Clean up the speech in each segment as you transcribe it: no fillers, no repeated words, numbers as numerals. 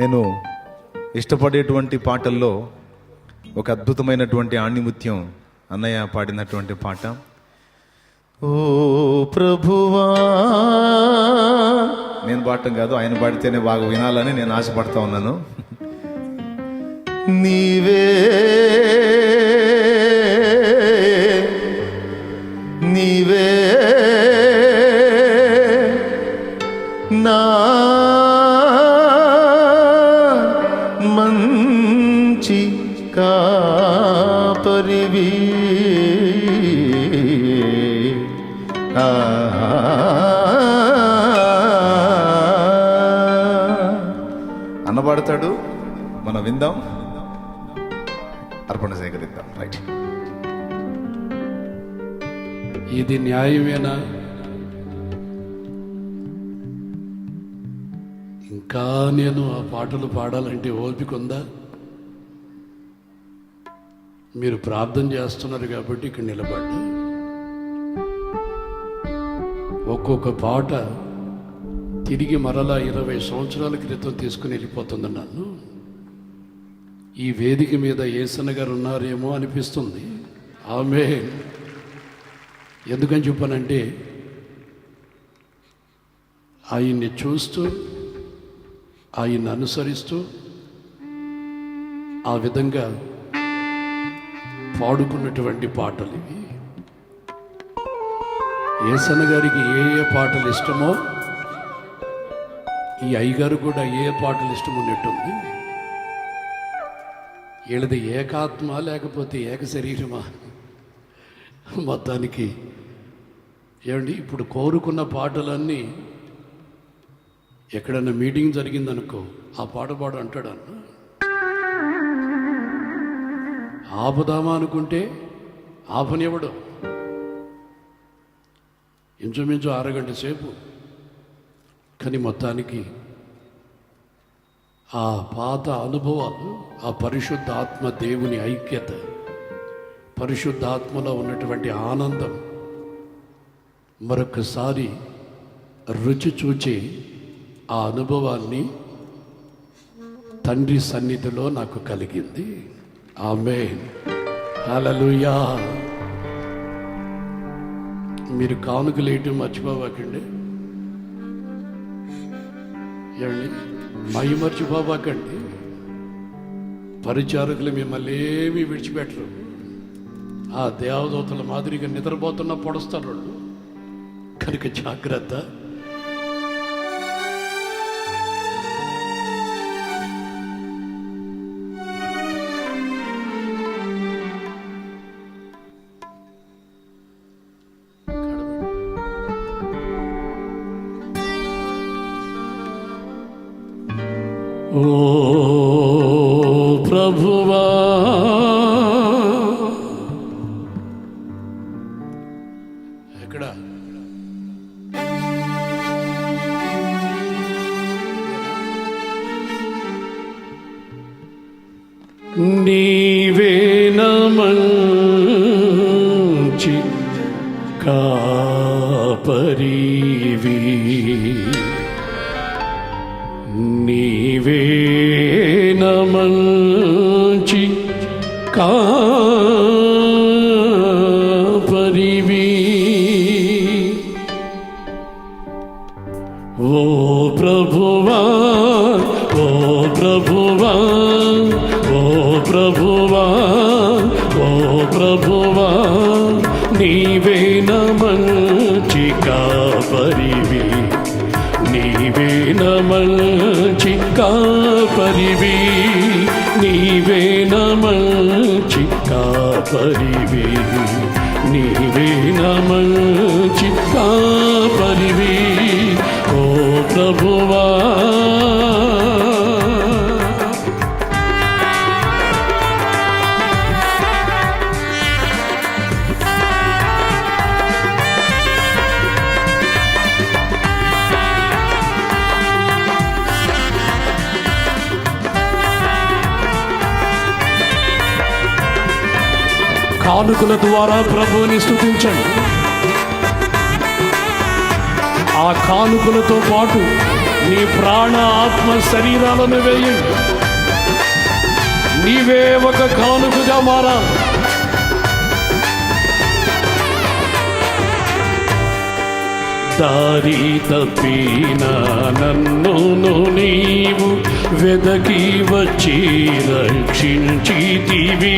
నేను ఇష్టపడేటువంటి పాటల్లో ఒక అద్భుతమైనటువంటి ఆణిముత్యం అన్నయ్య పాడినటువంటి పాట. ఓ ప్రభువా, నేను పాడటం కాదు, ఆయన పాడితేనే బాగా వినాలని నేను ఆశపడతా ఉన్నాను. నీవే నీవే నా మంచి కాపరివి, అన్నబడతాడు. మనం విందాం, అర్పణ సేకరిద్దాం. రైట్. ఇది న్యాయమేనా? ఇంకా నేను ఆ పాటలు పాడాలంటే ఓపిక ఉందా? మీరు ప్రార్థన చేస్తున్నారు కాబట్టి ఇక్కడ నిలబడ్డా. ఒక్కొక్క పాట తిరిగి మరలా 20 సంవత్సరాల క్రితం తీసుకుని వెళ్ళిపోతుంది నన్ను. ఈ వేదిక మీద యేసన్న గారు ఉన్నారేమో అనిపిస్తుంది. ఆమేన్. ఎందుకని చెప్పానంటే, ఆయన్ని చూస్తూ ఆయన్ని అనుసరిస్తూ ఆ విధంగా పాడుకున్నటువంటి పాటలు ఇవి. యేసన్న గారికి ఏ ఏ పాటలు ఇష్టమో ఈ అయ్యగారు కూడా ఏ పాటలు ఇష్టం ఉన్నట్టుంది. వీళ్ళది ఏకాత్మ లేకపోతే ఏక శరీరమా? మొత్తానికి ఏమండి, ఇప్పుడు కోరుకున్న పాటలన్నీ ఎక్కడన్నా మీటింగ్ జరిగిందనుకో, ఆ పాట పాడు అంటాడు అన్న. ఆపుదామా అనుకుంటే ఆపనివ్వడు. ఇంచుమించు 6 గంటల సేపు. కానీ మొత్తానికి ఆ పాత అనుభవాలు, ఆ పరిశుద్ధాత్మ దేవుని ఐక్యత, పరిశుద్ధాత్మలో ఉన్నటువంటి ఆనందం మరొకసారి రుచి చూచి ఆ అనుభవాన్ని తండ్రి సన్నిధిలో నాకు కలిగింది. ఆమేన్. హల్లెలూయా. మీరు కానుకలేయటం మర్చిపోవాకండి. ఏమండి, మై మర్చిపోవాకండి. పరిచారకులు మిమ్మల్ని ఏమీ విడిచిపెట్టరు. ఆ దేవదూతల మాదిరిగా నిద్రపోతున్న పొడుస్తారు వాళ్ళు. కనుక జాగ్రత్త. ఓ ప్రభువా, ఎక్కడ నీవే మంచి కాపరివి, నీవే మంచి కాపరివి. ఓ ప్రభువా, ఓ ప్రభువా, ఓ ప్రభువా, ఓ ప్రభువా, నీవే మంచి కాపరివి, నీవే మంచి కాపరివి, నీవే మంచి కాపరివి, నీవే మంచి కాపరివి. ఓ ప్రభువా, కానుకల ద్వారా ప్రభువుని స్తుతించండి. ఆ కానుకలతో పాటు నీ ప్రాణ ఆత్మ శరీరాలను వేయండి. నీవే ఒక కానుకగా మారాలి. దారి తప్పిన నన్ను నీవు వెదకి వచ్చి రక్షించితివి.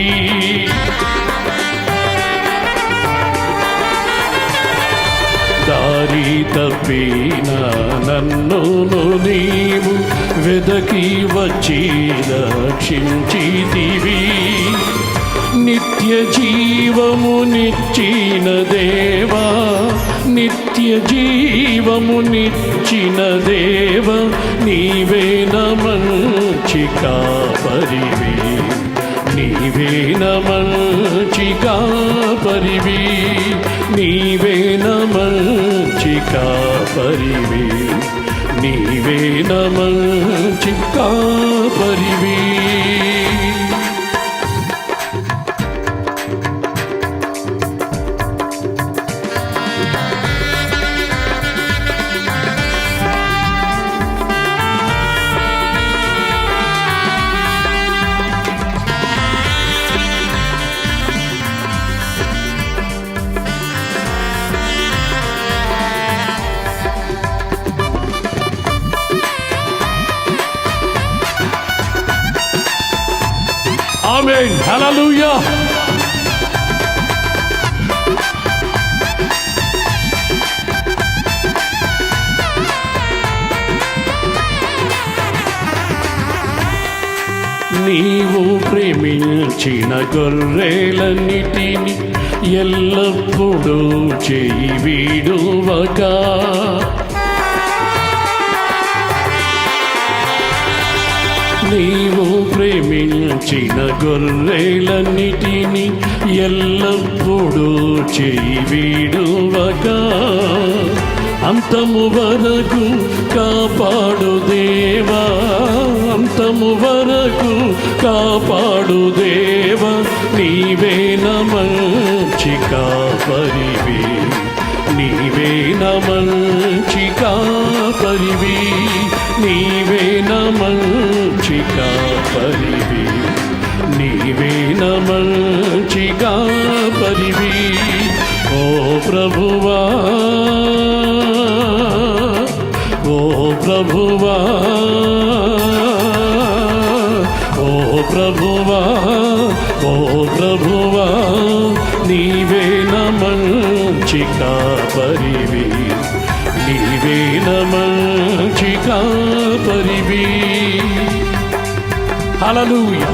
దారి తప్పిన నన్ను నీవు వెదకి వచ్చి రక్షించితివి. నిత్య జీవమునిచ్చిన దేవా, నిత్య జీవమునిచ్చిన దేవ, నీవే నా మంచి కాపరివి. నీవే నా మంచి కాపరివి. నీవే నా మంచి కాపరివి. నీవే నా మంచి కాపరివి. ఆమేన్. హల్లెలూయా. నీవు ప్రేమించిన గొర్రెలన్నిటిని ఎల్లప్పుడూ చేయి వీడువక, నీవు ప్రేమించిన గొర్రెలన్నిటిని ఎల్లప్పుడూ చేయి వీడువక, అంతము వరకు కాపాడు దేవా, అంతము వరకు కాపాడు దేవా. నీవే నా మంచి కాపరివి. నీవే నా మంచి కాపరివి. నీవే నా మంచి కాపరివి. నీవే నా మంచి కాపరివి. ఓ ప్రభువా, ఓ ప్రభువా, ఓ ప్రభువా, ఓ ప్రభువా, నీవే నా మంచి కాపరివి. నీవే నా మంచి కాపరివి. హల్లెలూయా.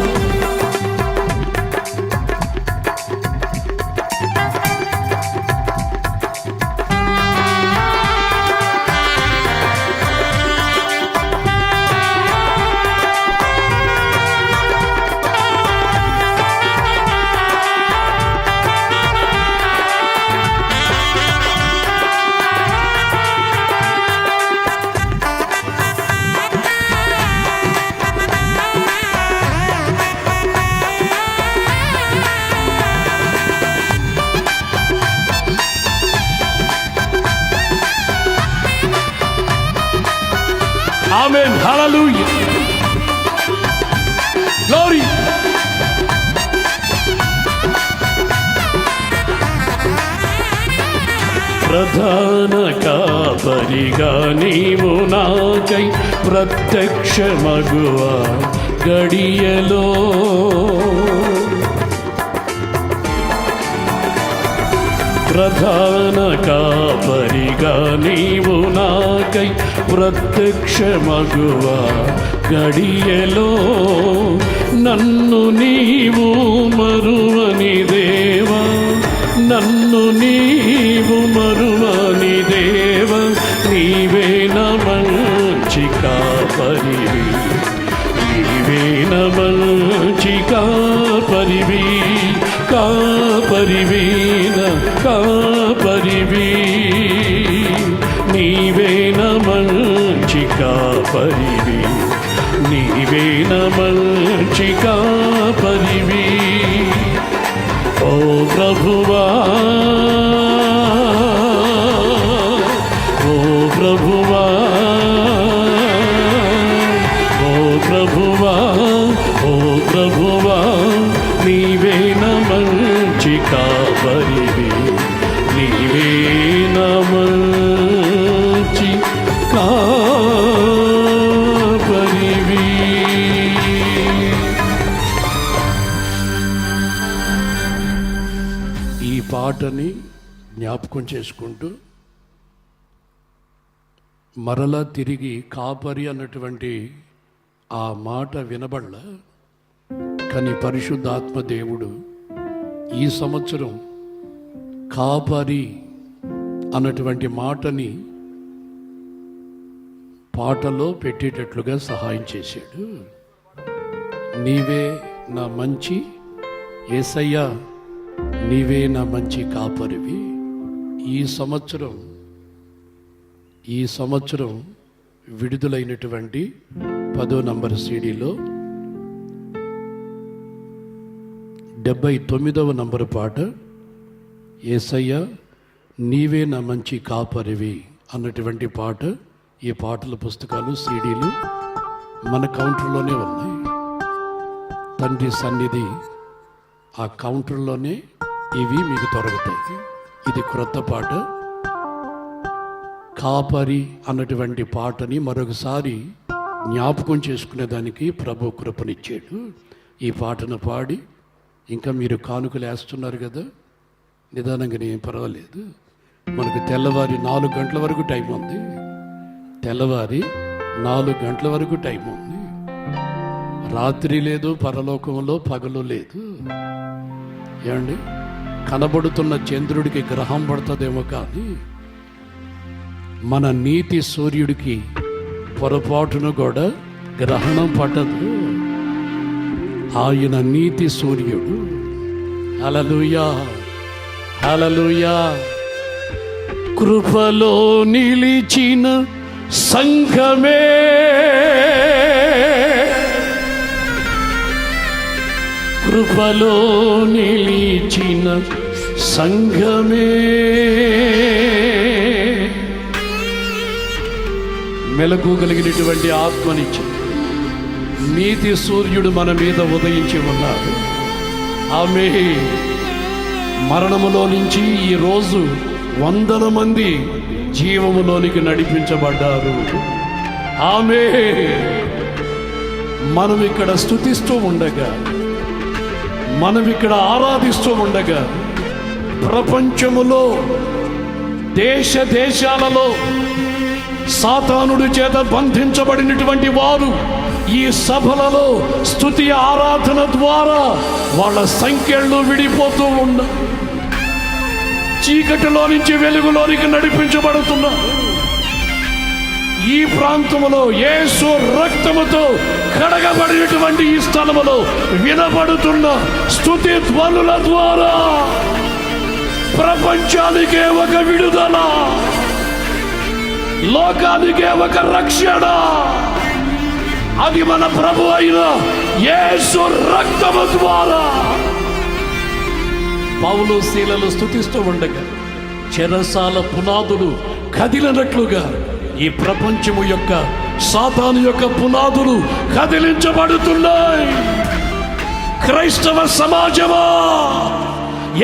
Amen. Hallelujah. Glory. ప్రధాన కాపరిగా నీవు నాకై ప్రత్యక్షమగువా గడియలో, ప్రధాన కాపరిగా నీవు నాకై ప్రత్యక్షమగువా గడియలో, నన్ను నీవు మరువని దేవా, నన్ను నీవు మరువని దేవా. నీవే నా మంచి కాపరివి. నీవే నా మంచి కాపరివి. కాపరివి నా కాపరివి. నీవే నా మంచి కాపరివి. నీవే నా మంచి కాపరివి. ఓ ప్రభువా, ఓ ప్రభువా, ప్రభువా ఓ ప్రభువా నీవే నా మంచి కాపరివి, నీవే నా మంచి కాపరివి. ఈ పాటని జ్ఞాపకం చేసుకుంటూ మరలా తిరిగి కాపరి అన్నటువంటి ఆ మాట వినబడల, కానీ పరిశుద్ధాత్మ దేవుడు ఈ సంవత్సరం కాపరి అన్నటువంటి మాటని పాటలో పెట్టేటట్లుగా సహాయం చేశాడు. నీవే నా మంచి యేసయ్యా, నీవే నా మంచి కాపరివి. ఈ సంవత్సరం విడుదలైనటువంటి 10వ నంబర్ సీడీలో 79వ నంబరు పాట యేసయ్యా నీవే నా మంచి కాపరివి అన్నటువంటి పాట. ఈ పాటల పుస్తకాలు సీడీలు మన కౌంటర్లోనే ఉన్నాయి. తండ్రి సన్నిధి ఆ కౌంటర్లోనే ఇవి మీకు దొరుకుతాయి. ఇది క్రొత్త పాట. కాపరి అన్నటువంటి పాటని మరొకసారి జ్ఞాపకం చేసుకునేదానికి ప్రభు కృపనిచ్చాడు. ఈ పాటను పాడి ఇంకా మీరు కానుకలు వేస్తున్నారు కదా, నిదానంగానే ఏం పర్వాలేదు. మనకు తెల్లవారి 4 గంటల వరకు టైం ఉంది. తెల్లవారి 4 గంటల వరకు టైం ఉంది. రాత్రి లేదు, పరలోకంలో పగలు లేదు. ఏమండి, కనబడుతున్న చంద్రుడికి గ్రహం పడుతుందేమో కానీ మన నీతి సూర్యుడికి పొరపాటును కూడా గ్రహణం పట్టదు. ఆయన నీతి సూర్యుడు. హల్లెలూయా, హల్లెలూయా. కృపలో నిలిచిన సంఘమే, కృపలో నిలిచిన సంఘమే, మెలకుగలిగినటువంటి ఆత్మనిచ్చి నీతి సూర్యుడు మన మీద ఉదయించి ఉన్నాడు. ఆమె మరణములో నుంచి ఈరోజు 100 మంది జీవములోనికి నడిపించబడ్డారు. ఆమె మనం ఇక్కడ స్తుతిస్తూ ఉండగా, మనం ఇక్కడ ఆరాధిస్తూ ఉండగా, ప్రపంచములో దేశ దేశాలలో సాతానుడి చేత బంధించబడినటువంటి వారు ఈ సభలలో స్తుతి ఆరాధన ద్వారా వాళ్ళ సంఖ్యలు విడిపోతూ ఉన్న, చీకటిలో నుంచి వెలుగులోనికి నడిపించబడుతున్నారు. ఈ ప్రాంతములో యేసు రక్తముతో కడగబడినటువంటి ఈ స్థలములో వినబడుతున్న స్తుతి ధ్వనుల ద్వారా ప్రపంచానికే ఒక విడుదల, లోకానికే ఒక రక్షణ. అది మన ప్రభు అయిన యేసు రక్తము ద్వారా. పౌలు శీలలు స్తుతిస్తూ ఉండగా చెరసాల పునాదులు కదిలినట్లుగా ఈ ప్రపంచము యొక్క సాతాను యొక్క పునాదులు కదిలించబడుతున్నాయి. క్రైస్తవ సమాజమా,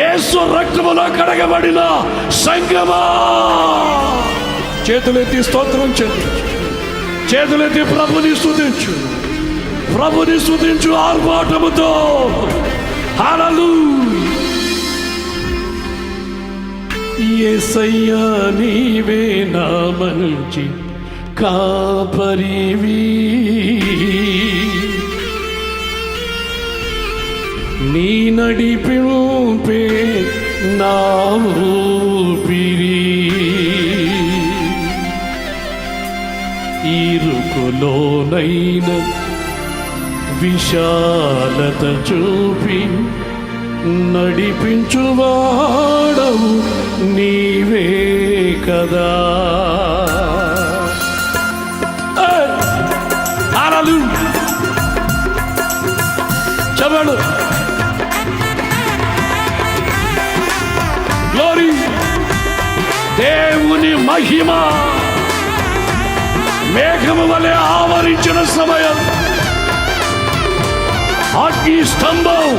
యేసు రక్తములో కడగబడిన సంఘమా, చేతులెత్తి స్తోత్రం చెల్లించు, చేతులెత్తి ప్రభుని స్తుతించు, ప్రభుని స్తుతించు ఆర్భాటముతో. హల్లెలూయా. యేసయ్యా నీవే నా మంచి కాపరివి, నీ నడిపింపే నా ఊపిరి, ఇరుకులోనైన విశాలత చూపి నడిపించువాడవు నీవే కదా. చెప్పాడు గ్లోరీ. దేవుని మహిమ మేఘము వలె ఆవరించిన సమయం అగ్ని స్తంభం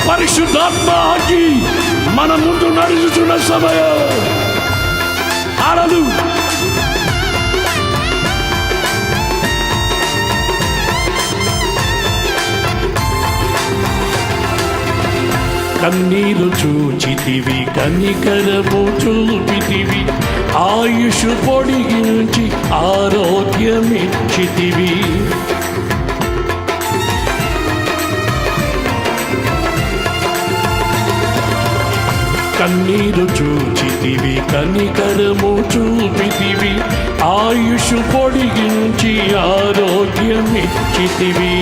పరిశుద్ధాత్మ అగ్ని మన ముందు నడుచుతున్న సమయం. హల్లెలూయా. కన్నీరు చూచితివి, కనికరము చూపితివి, ఆయుష్ పొడిగించి ఆరోగ్యమిచ్చితివి. కన్నీరు చూచితివి, కనికరము చూపితివి, ఆయుష్ పొడిగించి ఆరోగ్యమిచ్చితివి.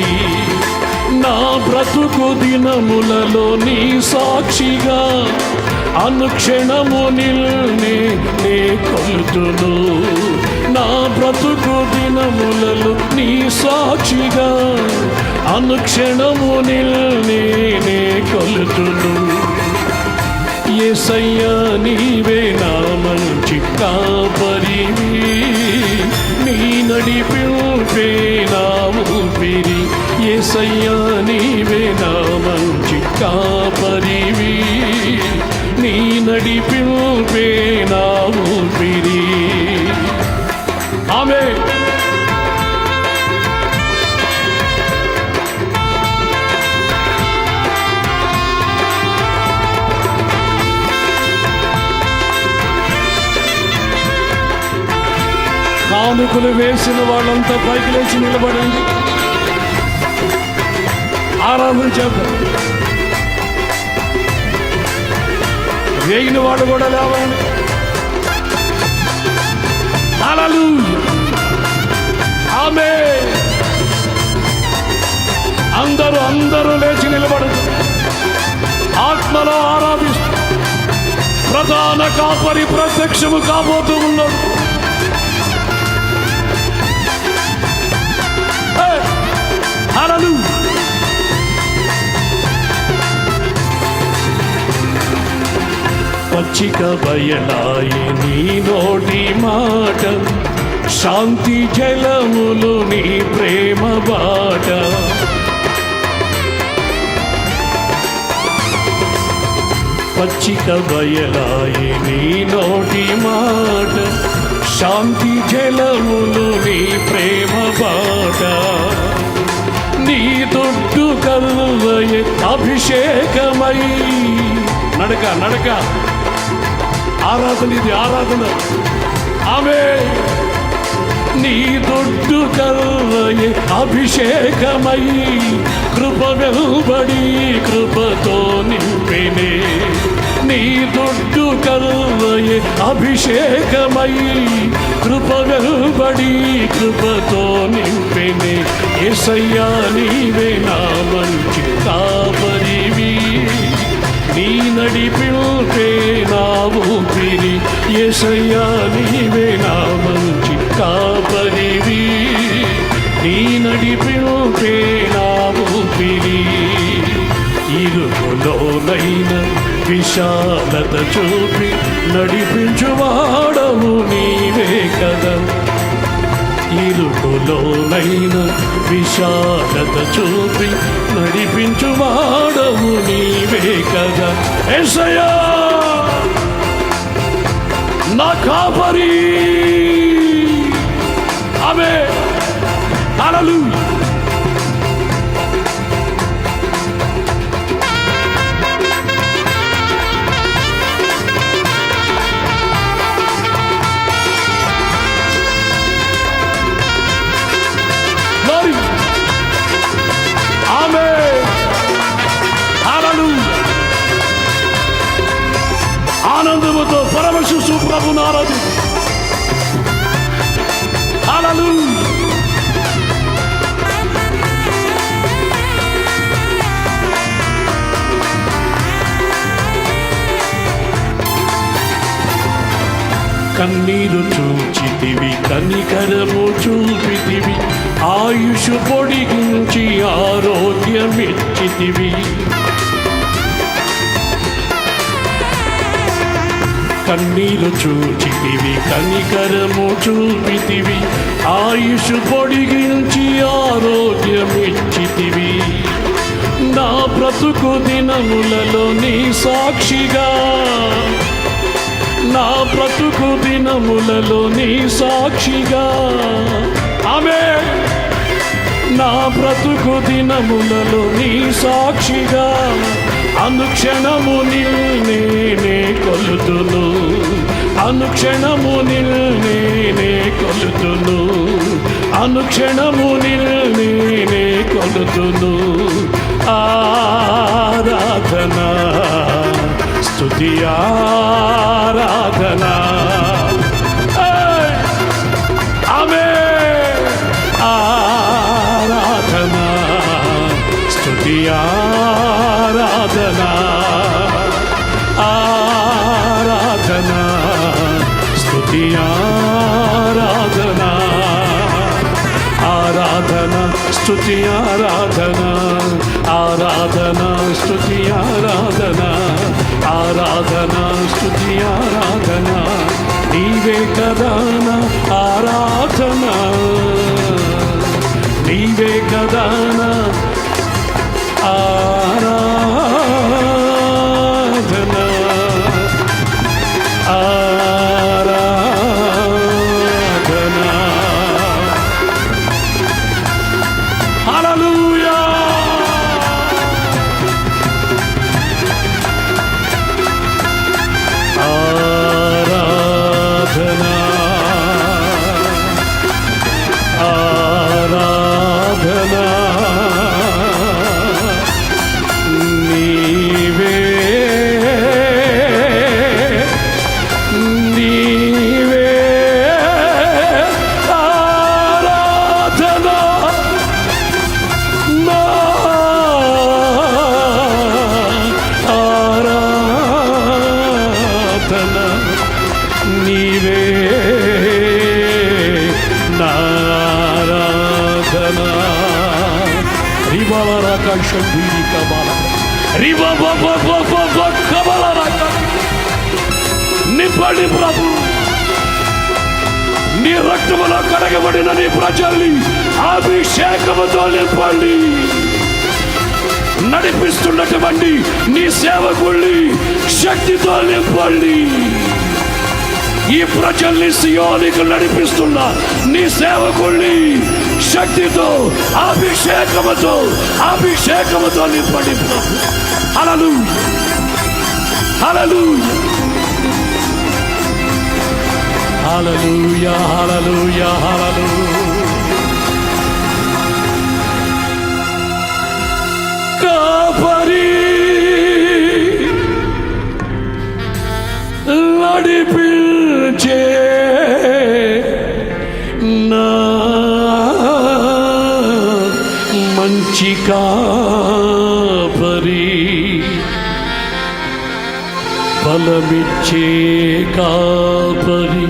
నా బ్రతుకు దినములలో నీ సాక్షిగా అనుక్షణము నిల్నే నే కొలుతును. నా బ్రతుకు దినములలో నీ సాక్షిగా అనుక్షణము నిల్నే నే కొలుతును. యేసయ్యా నీవే నా మంచి కాపరివి, నీ నడిపింపే నా ఊపిరి. యేసయ్యా నీవే నా మంచి కాపరివి, నీ నడిపింపే నా ఊపిరి. ఆమేన్. కానుకలు వేసిన వాళ్ళంతా పైకి లేచి నిలబడండి, ఆరాధన చేద్దాం. వేయిన వాడు కూడా లేవండి. హల్లెలూయా. ఆమేన్. అందరూ లేచి నిలబడదు. ఆత్మలో ఆరాధిస్తూ ప్రధాన కాపరి ప్రత్యక్షము కాబోతూ ఉన్నాడు. హల్లెలూయా. పచ్చిక బయలాయి నీ నోటి మాట, శాంతి జలములు నీ ప్రేమ బాట. పచ్చిక బయలాయి నీ నోటి మాట, శాంతి జలములు నీ ప్రేమ బాట. నీ దొడ్డు కల్వయే అభిషేకమై నడక నడక. ఆరాధన, ఇది ఆరాధన. ఆమేన్. నీ దొడ్డు కల్వయే అభిషేకమై కృప వెలువడి కృపతో నింపెనే. నీ దొడ్డు కల్వయే అభిషేకమై కృప వెలువడి కృపతో నింపెనే. యేసయ్యా నీవే నా మంచి కాపరివి, నీ నడిపింపే నా ఊపిరి. యేసయ్యా నీవే నా మంచి కాపరివి, నీ నడిపింపే నా ఊపిరి. ఇరుకులోనైన విశాలత చూపి నడిపించువాడవు నీవే కదా. ఇరుకులోనైన విశాలత చూపి నడిపించువాడవు నీవే కదా. యేసయ్యా నా కాపరి. ఆమేన్. హల్లెలూయా. ఆనందముతో పరమశిశు ప్రభుని ఆరాధించు. హల్లెలూయా. కన్నీరు చూచితివి, కనికరము చూపితివి, ఆయుష్ పొడిగించి ఆరోగ్యమిచ్చితివి. కన్నీరు చూచితివి, కనికరము చూపితివి, ఆయుష్ పొడిగించి ఆరోగ్యమిచ్చితివి. నా బ్రతుకు దినములలో నీ సాక్షిగా, నా బ్రతుకు దినములలో నీ సాక్షిగా. ఆమేన్. నా బ్రతుకు దినములలో నీ సాక్షిగా అనుక్షణము నిన్నే కొలుతును, అనుక్షణము నిన్నే కొలుతును, అనుక్షణము నిన్నే కొలుతును. ఆరాధన స్తుతి ఆరాధన. ఆమేన్. ఆరాధన స్తుతి ఆరాధన, ఆరాధన స్తుతి ఆరాధన, ఆరాధన స్తుతి ఆరాధన, ఆరాధన స్తుతి ఆరాధన, ఆరాధన స్తుతి ఆరాధన. నీవే కదా నా ఆరాధన, నీవే కదా నా ఆరాధన, ఆరాధన. హల్లెలూయా. ఆరాధన, ఆరాధన. నీవే నీవే ఆరాధన, నా ఆరాధన. నీవే నా ఆరాధన. నింపండి ప్రభు, నీ రక్తములో కడగబడిన నీ ప్రజల్ని అభిషేకముతో నింపండి. నడిపిస్తున్నటువంటి నీ సేవకుల్ని శక్తితో నింపండి. ఈ ప్రజల్ని సియోనికి నడిపిస్తున్న నీ సేవకుల్ని శక్తితో అభిషేకముతో అభిషేకముతో నింపండి ప్రభు. హల్లెలూయా, హల్లెలూయా, హల్లెలూయా, హల్లెలూయా, హల్లెలూయా. కాపరి నడిపించే నా మంచి కాపరి, బలమిచ్చే కాపరి,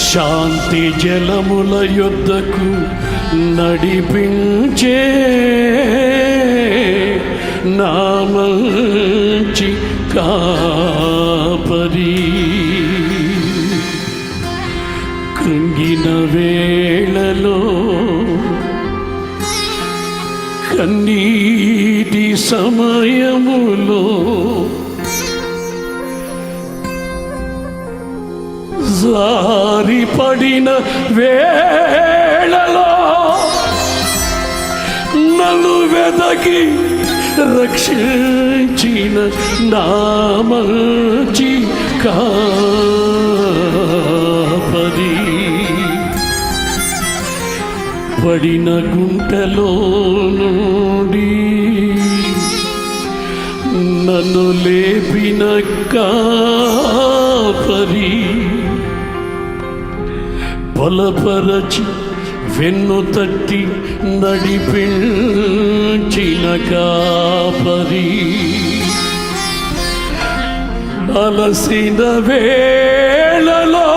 శాంతి జలముల యొద్దకు నడిపించే నా మంచి కాపరి. కృంగిన వేళలో కన్నీటి సమయములో జారిపడిన వేళలో నన్ను వెదకి రక్షించిన నా మంచి కాపరి. పడిన గుంటలో నుండి నన్ను లేపిన కాపరి, బలపరచి వెన్ను తట్టి నడిపించిన కాపరి. అలసిన వేళలో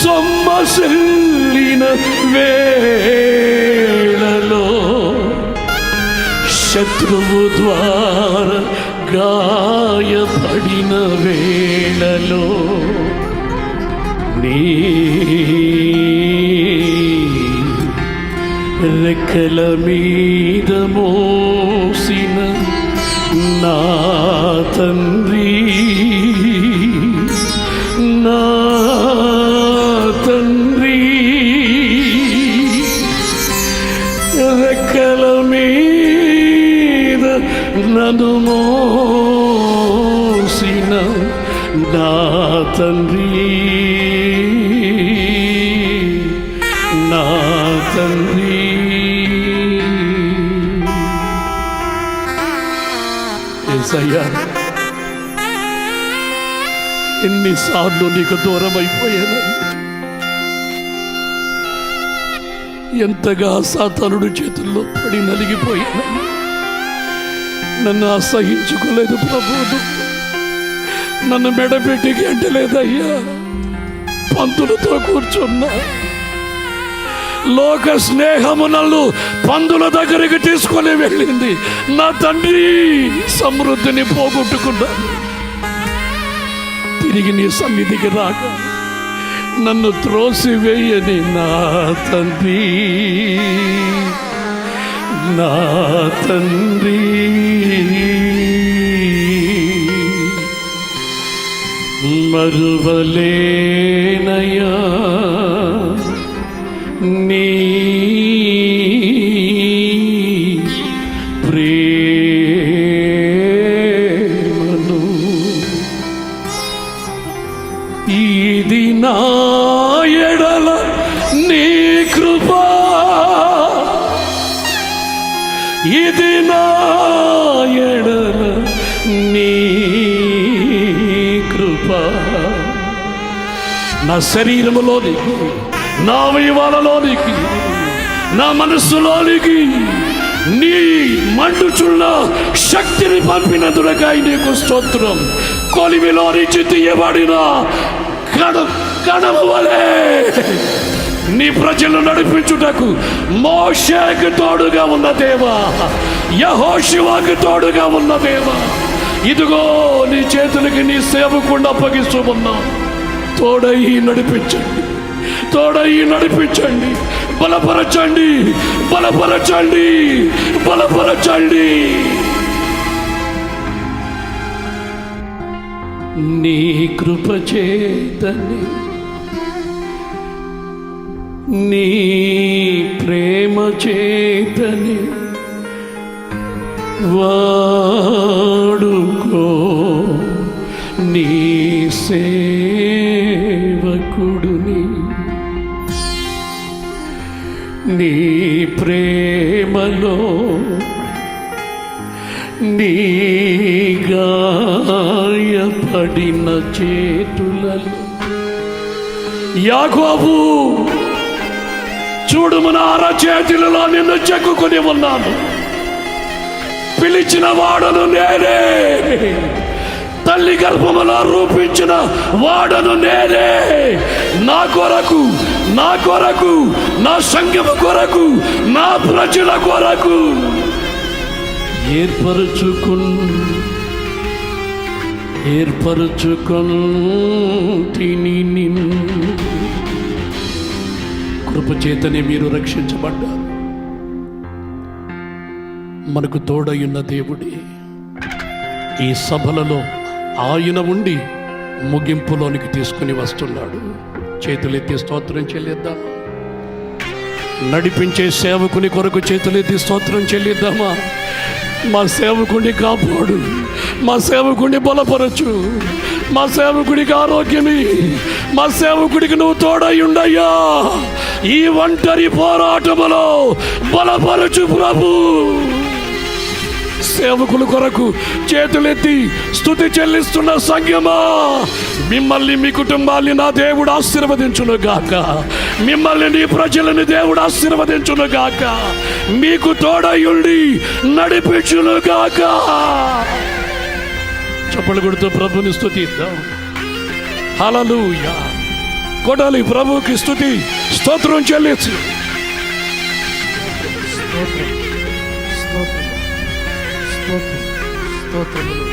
సొమ్మసిల్లిన వేళలో శత్రువు ద్వారా గాయపడిన వేళలో నీ రెక్కల మీద మోసిన నా తండ్రి, నా తండ్రి, రెక్కల మీద నన్ను మోసిన నా తండ్రి, నా తండ్రి. యేసయ్యా, ఎన్నిసార్లు నీకు దూరం అయిపోయాను, ఎంతగా సాతానుడి చేతుల్లో పడి నలిగిపోయాను. నన్ను అసహించుకోలేదు ప్రభువు, నన్ను మెడపెట్టి గంటలేదయ్యా. పంతులతో కూర్చున్నా, లోక స్నేహము నన్ను పందుల దగ్గరికి తీసుకొని వెళ్ళింది. నా తండ్రి సమృద్ధిని పోగొట్టుకున్నాను. తిరిగి నీ సన్నిధికి రాక నన్ను త్రోసివేయని నా తండ్రి, నా తండ్రి. మరువలేనయా నీ ప్రేమను, ఇది నా ఎడల నీ కృపా, ఇది నా ఎడల నీ కృపా. నా శరీరములోనికి, నా అవయవాలలోనికి, నా మనస్సులోనికి నీ మండుచున్న శక్తిని పంపినందులకై నీకు స్తోత్రం. కొలిమిలో నుంచి తీయబడిన కడమ వలె నీ ప్రజలు నడిపించుటకు మోషేకు తోడుగా ఉన్న దేవా, యెహోషువకు తోడుగా ఉన్న దేవా, ఇదిగో నీ చేతులకి నీ సేవకుండా అప్పగిస్తూ ఉన్నా. తోడయి నడిపించండి, తోడయి నడిపించండి, బలపరచండి, బలపరచండి, బలపరచండి. నీ కృప చేతని, నీ ప్రేమ చేతని వాడుకో నీ సేవకుడుని. నీ ప్రేమలో, నీ గాయపడిన చేతులలో యాకోబు చూడుము, నా అరచేతులలో నిన్ను చెక్కుకొని ఉన్నాను. పిలిచిన వాడను నేనే, తల్లి గర్భములో రూపించిన వాడను నేనే. నా కొరకు, నా కొరకు, నా సంఘము కొరకు, నా ప్రజల కొరకు ఏర్పరచుకొని నిన్ను. కృపచేతనే మీరు రక్షించబడ్డారు. మనకు తోడయున్న దేవుడే ఈ సభలలో ఆయన ఉండి ముగింపులోనికి తీసుకుని వస్తున్నాడు. చేతులెత్తి స్తోత్రం చెల్లిద్దాం. నడిపించే సేవకుని కొరకు చేతులెత్తి స్తోత్రం చెల్లిద్దామా? మా సేవకుని కాపాడు, మా సేవకుని బలపరచు, మా సేవకుడికి ఆరోగ్యమి, మా సేవకుడికి నువ్వు తోడై ఉండయ్యా. ఈ ఒంటరి పోరాటములో బలపరచు ప్రభు. సేవకుల కొరకు చేతులెత్తి స్తుతి చెల్లిస్తున్న సంఘమా, మిమ్మల్ని, మీ కుటుంబాన్ని నా దేవుడు ఆశీర్వదించును గాక. మిమ్మల్ని, నీ ప్రజలను దేవుడు ఆశీర్వదించును గాక. మీకు తోడయుండి నడిపించును గాక. చప్పలు కొడుతూ ప్రభుని స్తుతిద్దాం. హల్లెలూయా. కొడాలి ప్రభుకి స్తుతి స్తోత్రం చెల్లించు. స్తోత్రములు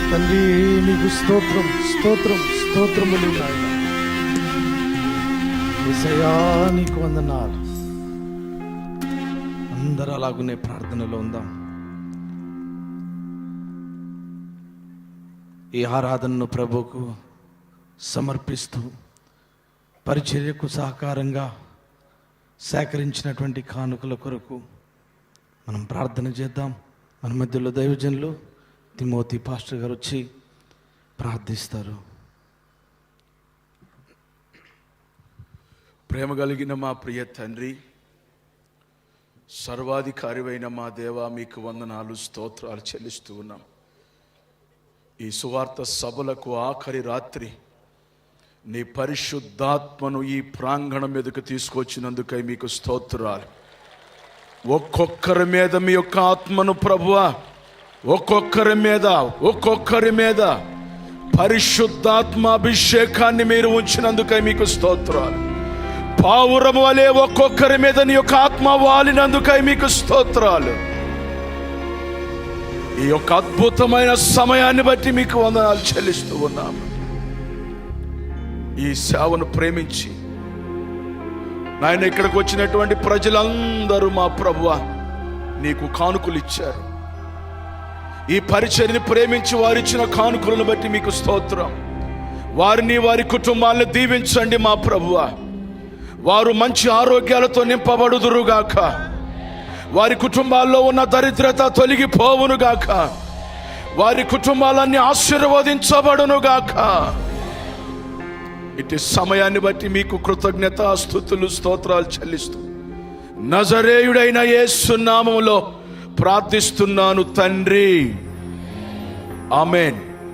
తండ్రి, నీకు స్తోత్రం, స్తోత్రం, స్తోత్రములు నాయన. యేసయ్యా నీకు వందనాలు. అందరూ అలాగునే ప్రార్థనలో ఉందాం. ఈ ఆరాధనను ప్రభువుకు సమర్పిస్తూ పరిచర్యకు సహకారంగా సేకరించినటువంటి కానుకల కొరకు మనం ప్రార్థన చేద్దాం. మన మధ్యలో దైవజనులు తిమోతి పాస్టర్ గారు వచ్చి ప్రార్థిస్తారు. ప్రేమ కలిగిన మా ప్రియ తండ్రి, సర్వాధికారివైన మా దేవా, మీకు వందనాలు, స్తోత్రాలు చెల్లిస్తూ ఉన్నాం. ఈ సువార్త సభలకు ఆఖరి రాత్రి నీ పరిశుద్ధాత్మను ఈ ప్రాంగణం మీదకు తీసుకొచ్చినందుకై మీకు స్తోత్రాలు. ఒక్కొక్కరి మీద మీ యొక్క ఆత్మను ప్రభువా, ఒక్కొక్కరి మీద పరిశుద్ధాత్మ అభిషేకాన్ని మీరు ఉంచినందుకై మీకు స్తోత్రాలు. పావురం వలె ఒక్కొక్కరి మీద నీ యొక్క ఆత్మ వాలినందుకై మీకు స్తోత్రాలు. ఈ యొక్క అద్భుతమైన సమయాన్ని బట్టి మీకు వందనాలు చెల్లిస్తూ ఉన్నాము. ఈ సేవను ప్రేమించి నాయన ఇక్కడికి వచ్చినటువంటి ప్రజలందరూ మా ప్రభువా నీకు కానుకలు ఇచ్చారు. ఈ పరిచర్యని ప్రేమించి వారిచ్చిన కానుకలను బట్టి మీకు స్తోత్రం. వారిని, వారి కుటుంబాలను దీవించండి మా ప్రభువా. వారు మంచి ఆరోగ్యాలతో నింపబడుదురుగాక. వారి కుటుంబాల్లో ఉన్న దరిద్రత తొలగిపోవునుగాక. వారి కుటుంబాలన్నీ ఆశీర్వదించబడునుగాక. ఇటు సమయాన్ని బట్టి మీకు కృతజ్ఞత, స్తుతులు, స్తోత్రాలు చెల్లిస్తూ నజరేయుడైన యేసు నామములో ప్రార్థిస్తున్నాను తండ్రి. ఆమేన్.